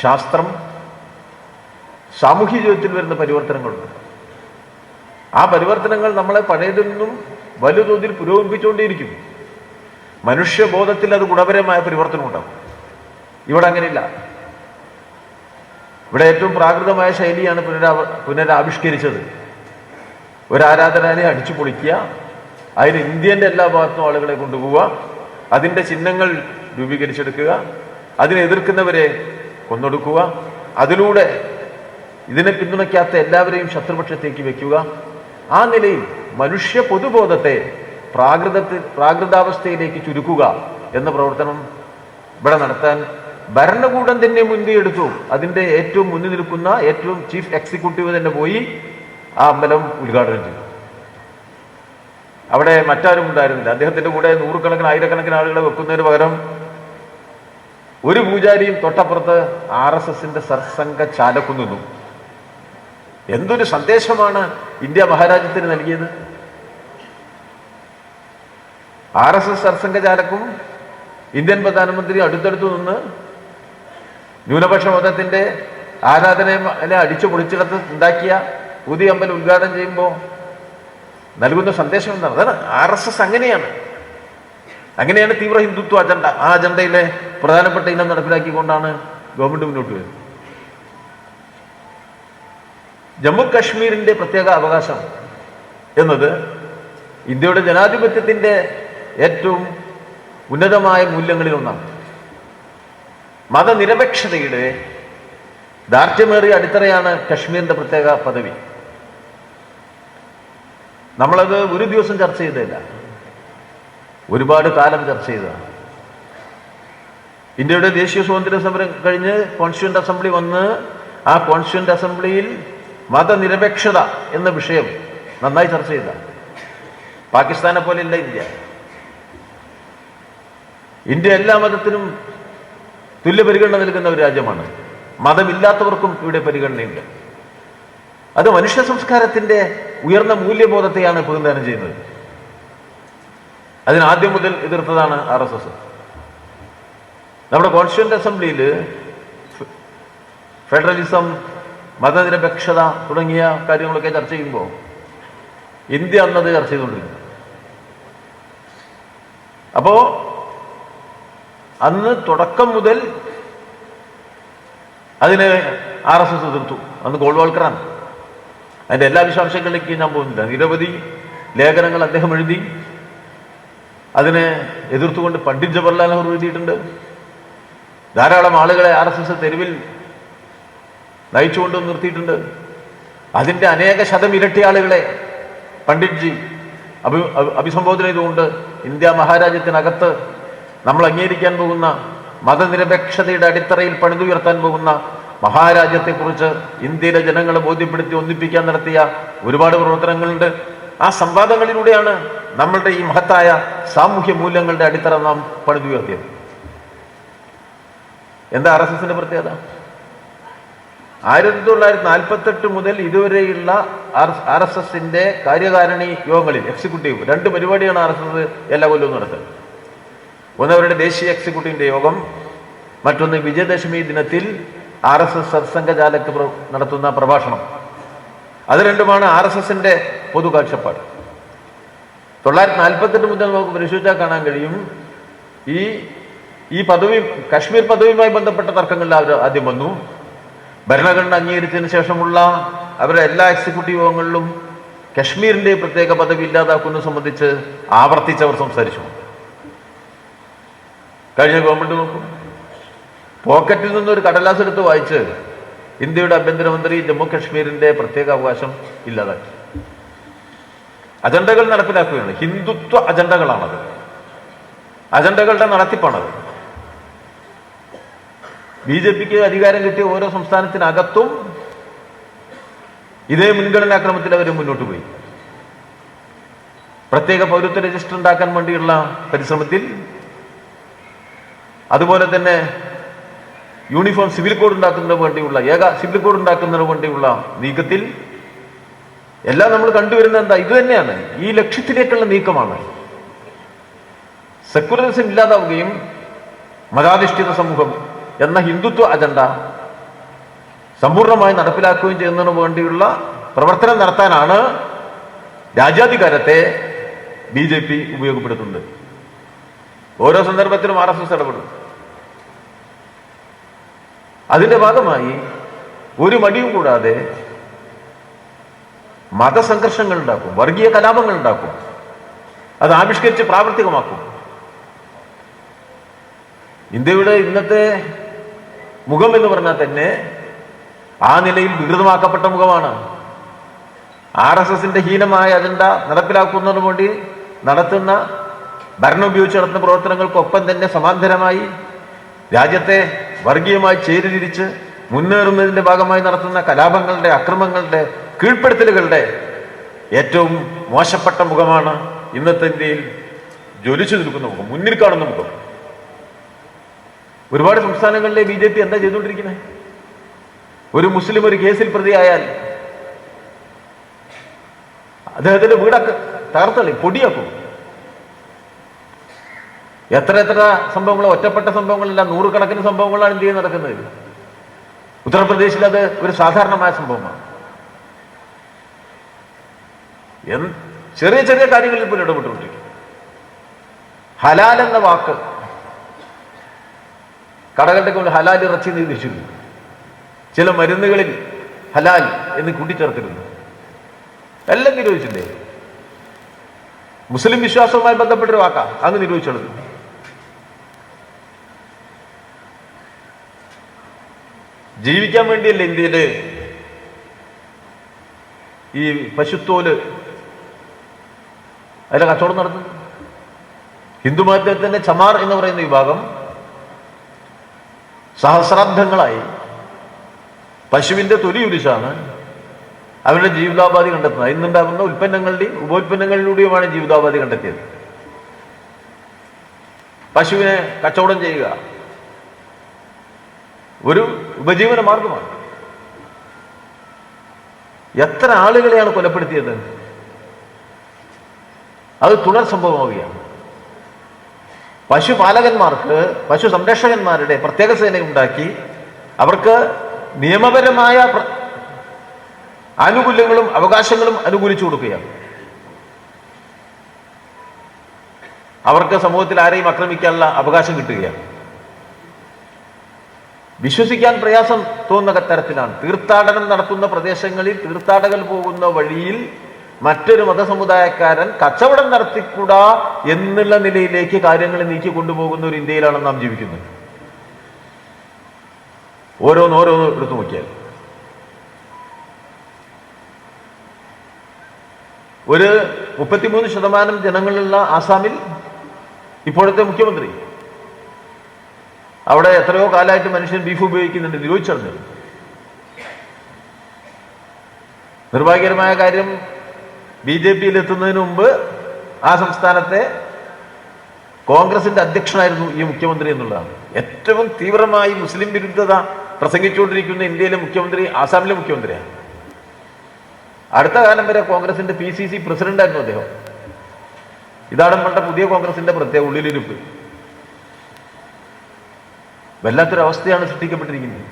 ശാസ്ത്രം, സാമൂഹ്യ ജീവിതത്തിൽ വരുന്ന പരിവർത്തനങ്ങളുണ്ട്. ആ പരിവർത്തനങ്ങൾ നമ്മളെ പഴയതിൽ നിന്നും വലുതോതിൽ പുരോഗമിപ്പിച്ചുകൊണ്ടേയിരിക്കും. മനുഷ്യബോധത്തിൽ അത് ഗുണപരമായ പരിവർത്തനം ഉണ്ടാകും. ഇവിടെ അങ്ങനെയില്ല. ഇവിടെ ഏറ്റവും പ്രാകൃതമായ ശൈലിയാണ് പുനരാവിഷ്കരിച്ചത്. ഒരു ആരാധനാലയം അടിച്ചു പൊളിക്കുക, അതിന് ഇന്ത്യൻ്റെ എല്ലാ ഭാഗത്തും ആളുകളെ കൊണ്ടുപോവുക, അതിൻ്റെ ചിഹ്നങ്ങൾ രൂപീകരിച്ചെടുക്കുക, അതിനെ എതിർക്കുന്നവരെ കൊന്നൊടുക്കുക, അതിലൂടെ ഇതിനെ പിന്തുണയ്ക്കാത്ത എല്ലാവരെയും ശത്രുപക്ഷത്തേക്ക് വയ്ക്കുക. ആ നിലയിൽ മനുഷ്യ പൊതുബോധത്തെ പ്രാകൃതാവസ്ഥയിലേക്ക് ചുരുക്കുക എന്ന പ്രവർത്തനം ഇവിടെ നടത്താൻ ഭരണകൂടം തന്നെ മുൻകൈ എടുത്തു. അതിൻ്റെ ഏറ്റവും മുന്നിൽ നിൽക്കുന്ന ഏറ്റവും ചീഫ് എക്സിക്യൂട്ടീവ് തന്നെ പോയി ആ അമ്പലം ഉദ്ഘാടനം ചെയ്തു. അവിടെ മറ്റാരും ഉണ്ടായിരുന്നില്ല. അദ്ദേഹത്തിന്റെ കൂടെ നൂറുകണക്കിന് ആയിരക്കണക്കിന് ആളുകളെ വെക്കുന്നതിന് പകരം ഒരു പൂജാരിയും തൊട്ടപ്പുറത്ത് RSSന്റെ സർസംഘ ചാലക്കും നിന്നു. എന്തൊരു സന്ദേശമാണ് ഇന്ത്യ മഹാരാജ്യത്തിന് നൽകിയത്! RSS സർസംഘ ചാലക്കും ഇന്ത്യൻ പ്രധാനമന്ത്രി അടുത്തടുത്ത് നിന്ന് ന്യൂനപക്ഷ മതത്തിന്റെ ആരാധനയെ അടിച്ചു പൊളിച്ചിടത്ത് ഉണ്ടാക്കിയ പുതിയ അമ്പലം ഉദ്ഘാടനം ചെയ്യുമ്പോൾ നൽകുന്ന സന്ദേശം എന്താണ്? അതാണ് RSS. അങ്ങനെയാണ് തീവ്ര ഹിന്ദുത്വ അജണ്ട. ആ അജണ്ടയിലെ പ്രധാനപ്പെട്ട ഇനം നടപ്പിലാക്കിക്കൊണ്ടാണ് ഗവൺമെന്റ് മുന്നോട്ട് വരുന്നത്. ജമ്മു കാശ്മീരിന്റെ പ്രത്യേക അവകാശം എന്നത് ഇന്ത്യയുടെ ജനാധിപത്യത്തിന്റെ ഏറ്റവും ഉന്നതമായ മൂല്യങ്ങളിൽ ഒന്നാണ്. മതനിരപേക്ഷതയുടെ ദാർഢ്യമേറിയ അടിത്തറയാണ് കശ്മീരിന്റെ പ്രത്യേക പദവി. നമ്മളത് ഒരു ദിവസം ചർച്ച ചെയ്തില്ല, ഒരുപാട് കാലം ചർച്ച ചെയ്തതാണ്. ഇന്ത്യയുടെ ദേശീയ സ്വാതന്ത്ര്യ സമരം കഴിഞ്ഞ് കോൺസ്റ്റിറ്റ്യൂന്റ് അസംബ്ലി വന്ന് ആ കോൺസ്റ്റിറ്റ്യൂന്റ് അസംബ്ലിയിൽ മതനിരപേക്ഷത എന്ന വിഷയം നന്നായി ചർച്ച ചെയ്ത. പാകിസ്ഥാനെ പോലെയല്ല ഇന്ത്യ എല്ലാ മതത്തിനും തുല്യ പരിഗണന നൽകുന്ന ഒരു രാജ്യമാണ്. മതമില്ലാത്തവർക്കും ഇവിടെ പരിഗണനയുണ്ട്. അത് മനുഷ്യ സംസ്കാരത്തിന്റെ ഉയർന്ന മൂല്യബോധത്തെയാണ് പ്രതിനിധാനം ചെയ്യുന്നത്. അതിനാദ്യം മുതൽ എതിർത്തതാണ് RSS. നമ്മുടെ കോൺസ്റ്റിറ്റ്യൂന്റ് അസംബ്ലിയിൽ ഫെഡറലിസം, മതനിരപേക്ഷത തുടങ്ങിയ കാര്യങ്ങളൊക്കെ ചർച്ച ചെയ്യുമ്പോൾ ഇന്ത്യ അന്നത് ചർച്ച ചെയ്തുകൊണ്ടിരിക്കുന്നു. അപ്പോ അന്ന് തുടക്കം മുതൽ അതിനെ RSS എതിർത്തു. അന്ന് ഗോൾവാൾക്കറാണ്. അതിന്റെ എല്ലാ വിശദാംശങ്ങളിലേക്ക് ഞാൻ പോകുന്നില്ല. നിരവധി ലേഖനങ്ങൾ അദ്ദേഹം എഴുതി. അതിനെ എതിർത്തുകൊണ്ട് പണ്ഡിറ്റ് ജവഹർലാൽ നെഹ്റു എഴുതിയിട്ടുണ്ട്. ധാരാളം ആളുകളെ RSS തെരുവിൽ നയിച്ചുകൊണ്ട് നിർത്തിയിട്ടുണ്ട്. അതിന്റെ അനേക ശതം ഇരട്ടി ആളുകളെ പണ്ഡിറ്റ്ജി അഭിസംബോധന ചെയ്തുകൊണ്ട് ഇന്ത്യ മഹാരാജ്യത്തിനകത്ത് നമ്മൾ അംഗീകരിക്കാൻ പോകുന്ന മതനിരപേക്ഷതയുടെ അടിത്തറയിൽ പണിതുയർത്താൻ പോകുന്ന മഹാരാജ്യത്തെക്കുറിച്ച് ഇന്ത്യയിലെ ജനങ്ങളെ ബോധ്യപ്പെടുത്തി ഒന്നിപ്പിക്കാൻ നടത്തിയ ഒരുപാട് പ്രവർത്തനങ്ങളുണ്ട്. ആ സംവാദങ്ങളിലൂടെയാണ് നമ്മളുടെ ഈ മഹത്തായ സാമൂഹ്യ മൂല്യങ്ങളുടെ അടിത്തറ നാം പണിതുയർത്തിയത്. എന്താ RSSന്റെ പ്രത്യേകത? 1948 മുതൽ ഇതുവരെയുള്ള RSSന്റെ കാര്യകാരണി യോഗങ്ങളിൽ എക്സിക്യൂട്ടീവ് 2 പരിപാടിയാണ് RSS എല്ലാ കൊല്ലവും നടത്തുന്നത്. ഒന്ന് അവരുടെ ദേശീയ എക്സിക്യൂട്ടീവിന്റെ യോഗം, മറ്റൊന്ന് വിജയദശമി ദിനത്തിൽ RSS സർസംഘചാലക് നടത്തുന്ന പ്രഭാഷണം. അത് രണ്ടുമാണ് RSSന്റെ പൊതു കാഴ്ചപ്പാട്. 1948 മുതൽ നമുക്ക് പരിശോധിച്ചാൽ കാണാൻ കഴിയും. ഈ പദവി, കശ്മീർ പദവിയുമായി ബന്ധപ്പെട്ട തർക്കങ്ങളിൽ അവർ ആദ്യം വന്നു. ഭരണഘടന അംഗീകരിച്ചതിന് ശേഷമുള്ള അവരുടെ എല്ലാ എക്സിക്യൂട്ടീവ് യോഗങ്ങളിലും കശ്മീരിന്റെ പ്രത്യേക പദവി ഇല്ലാതാക്കുന്നത് സംബന്ധിച്ച് ആവർത്തിച്ചവർ സംസാരിച്ചു. കഴിഞ്ഞ ഗവൺമെന്റ് നോക്കും, പോക്കറ്റിൽ നിന്നൊരു കടലാസ് എടുത്ത് വായിച്ച് ഇന്ത്യയുടെ ആഭ്യന്തരമന്ത്രി ജമ്മു കശ്മീരിന്റെ പ്രത്യേക അവകാശം ഇല്ലാതാക്കി. അജണ്ടകൾ നടപ്പിലാക്കുകയാണ്. ഹിന്ദുത്വ അജണ്ടകളാണത്. അജണ്ടകളുടെ നടത്തിപ്പാണത്. BJPക്ക് അധികാരം കിട്ടിയ ഓരോ സംസ്ഥാനത്തിനകത്തും ഇതേ മുൻഗണനാക്രമത്തിൽ അവർ മുന്നോട്ട് പോയി. പ്രത്യേക പൗരത്വ രജിസ്റ്റർ ഉണ്ടാക്കാൻ വേണ്ടിയുള്ള പരിശ്രമത്തിൽ, അതുപോലെ തന്നെ യൂണിഫോം സിവിൽ കോഡ് ഉണ്ടാക്കുന്നതിന് വേണ്ടിയുള്ള സിവിൽ കോഡ് ഉണ്ടാക്കുന്നതിന് വേണ്ടിയുള്ള നീക്കത്തിൽ എല്ലാം നമ്മൾ കണ്ടുവരുന്നത് എന്താ? ഇത് തന്നെയാണ്. ഈ ലക്ഷ്യത്തിലേക്കുള്ള നീക്കമാണ്. സെക്യുലറിസം ഇല്ലാതാവുകയും മതാധിഷ്ഠിത സമൂഹം എന്ന ഹിന്ദുത്വ അജണ്ട സമ്പൂർണ്ണമായി നടപ്പിലാക്കുകയും ചെയ്യുന്നതിന് വേണ്ടിയുള്ള പ്രവർത്തനം നടത്താനാണ് രാജ്യാധികാരത്തെ BJP ഉപയോഗപ്പെടുത്തുന്നത്. ഓരോ സന്ദർഭത്തിലും RSS ഇടപെടും. അതിന്റെ ഭാഗമായി ഒരു മടിയും കൂടാതെ മതസംഘർഷങ്ങൾ ഉണ്ടാക്കും, വർഗീയ കലാപങ്ങൾ ഉണ്ടാക്കും, അത് ആവിഷ്കരിച്ച് പ്രാവർത്തികമാക്കും. ഇന്ത്യയുടെ ഇന്നത്തെ മുഖം എന്ന് പറഞ്ഞാൽ തന്നെ ആ നിലയിൽ വികൃതമാക്കപ്പെട്ട മുഖമാണ്. RSSന്റെ ഹീനമായ അജണ്ട നടപ്പിലാക്കുന്നതിന് വേണ്ടി നടത്തുന്ന ഭരണം ഉപയോഗിച്ച് നടത്തുന്ന പ്രവർത്തനങ്ങൾക്കൊപ്പം തന്നെ സമാന്തരമായി രാജ്യത്തെ വർഗീയമായി ചേരിതിരിച്ച് മുന്നേറുന്നതിന്റെ ഭാഗമായി നടത്തുന്ന കലാപങ്ങളുടെ, അക്രമങ്ങളുടെ, കീഴ്പ്പെടുത്തലുകളുടെ ഏറ്റവും മോശപ്പെട്ട മുഖമാണ് ഇന്നത്തെ ഇന്ത്യയിൽ ജ്വലിച്ചു നിൽക്കുന്ന മുഖം, മുന്നിൽ കാണുന്ന മുഖം. ഒരുപാട് സംസ്ഥാനങ്ങളിലെ BJP എന്താ ചെയ്തുകൊണ്ടിരിക്കുന്നത്? ഒരു മുസ്ലിം ഒരു കേസിൽ പ്രതിയായാൽ അദ്ദേഹത്തിന്റെ വീടൊക്കെ തകർത്തളി, പൊടിയാക്കും. എത്ര സംഭവങ്ങൾ, ഒറ്റപ്പെട്ട സംഭവങ്ങളല്ല, നൂറുകണക്കിന് സംഭവങ്ങളാണ് ഇന്ത്യയിൽ നടക്കുന്നത്. ഉത്തർപ്രദേശിൽ അത് ഒരു സാധാരണമായ സംഭവമാണ്. ചെറിയ ചെറിയ കാര്യങ്ങളിൽ പോലും ഇടപെട്ടുകൊണ്ടിരിക്കും. ഹലാൽ എന്ന വാക്ക് കടകളുടെ കൊണ്ട് ഹലാൽ ഇറച്ചി നിരോധിച്ചിരുന്നു. ചില മരുന്നുകളിൽ ഹലാൽ എന്ന് കൂട്ടിച്ചേർത്തിരുന്നു. എല്ലാം നിരോധിച്ചില്ലേ? മുസ്ലിം വിശ്വാസവുമായി ബന്ധപ്പെട്ടൊരു വാക്കാ അങ്ങ് നിരോധിച്ചത്. ജീവിക്കാൻ വേണ്ടിയല്ലേ ഇന്ത്യയില് ഈ പശുത്തോല് അതിലെ കച്ചവടം നടത്തുന്നു. ഹിന്ദു മതത്തിൽ തന്നെ ചമാർ എന്ന് പറയുന്ന വിഭാഗം സഹസ്രാബ്ദങ്ങളായി പശുവിന്റെ തൊലി ഉരിച്ചാണ് അവരുടെ ജീവിതോപാധി കണ്ടെത്തുന്നത്. ഇന്നുണ്ടാകുന്ന ഉൽപ്പന്നങ്ങളുടെയും ഉപോൽപ്പന്നങ്ങളിലൂടെയുമാണ് ജീവിതോപാധി കണ്ടെത്തിയത്. പശുവിനെ കച്ചവടം ചെയ്യുക ഒരു ഉപജീവന മാർഗമാണ്. എത്ര ആളുകളെയാണ് കൊലപ്പെടുത്തിയത്? അത് തുടർ സംഭവമാവുകയാണ്. പശുപാലകന്മാർക്ക്, പശു സംരക്ഷകന്മാരുടെ പ്രത്യേക സേന ഉണ്ടാക്കി അവർക്ക് നിയമപരമായ ആനുകൂല്യങ്ങളും അവകാശങ്ങളും അനുകൂലിച്ചു കൊടുക്കുകയാണ്. അവർക്ക് സമൂഹത്തിൽ ആരെയും ആക്രമിക്കാനുള്ള അവകാശം കിട്ടുകയാണ്. വിശ്വസിക്കാൻ പ്രയാസം തോന്നുന്ന തരത്തിലാണ് തീർത്ഥാടനം നടത്തുന്ന പ്രദേശങ്ങളിൽ, തീർത്ഥാടകർ പോകുന്ന വഴിയിൽ മറ്റൊരു മതസമുദായക്കാരൻ കച്ചവടം നടത്തിക്കൂടാ എന്നുള്ള നിലയിലേക്ക് കാര്യങ്ങൾ നീക്കി കൊണ്ടുപോകുന്ന ഒരു ഇന്ത്യയിലാണ് നാം ജീവിക്കുന്നത്. ഓരോന്നോരോന്ന് എടുത്തു നോക്കിയാൽ ഒരു 33% ജനങ്ങളുള്ള ആസാമിൽ ഇപ്പോഴത്തെ മുഖ്യമന്ത്രി, അവിടെ എത്രയോ കാലമായിട്ട് മനുഷ്യൻ ബീഫ് ഉപയോഗിക്കുന്നുണ്ട്, നിരോധിച്ചറിഞ്ഞത്. നിർഭാഗ്യകരമായ കാര്യം, BJPയിൽ എത്തുന്നതിന് മുമ്പ് ആ സംസ്ഥാനത്തെ കോൺഗ്രസിന്റെ അധ്യക്ഷനായിരുന്നു ഈ മുഖ്യമന്ത്രി എന്നുള്ളതാണ്. ഏറ്റവും തീവ്രമായി മുസ്ലിം വിരുദ്ധത പ്രസംഗിച്ചുകൊണ്ടിരിക്കുന്ന ഇന്ത്യയിലെ മുഖ്യമന്ത്രി ആസാമിലെ മുഖ്യമന്ത്രിയാണ്. അടുത്ത കാലം വരെ കോൺഗ്രസിന്റെ PCC പ്രസിഡന്റായിരുന്നു അദ്ദേഹം. ഇതാണ് നമ്മളുടെ പുതിയ കോൺഗ്രസിന്റെ പ്രത്യേക ഉള്ളിലിരിപ്പ്. വല്ലാത്തൊരവസ്ഥയാണ് സൃഷ്ടിക്കപ്പെട്ടിരിക്കുന്നത്.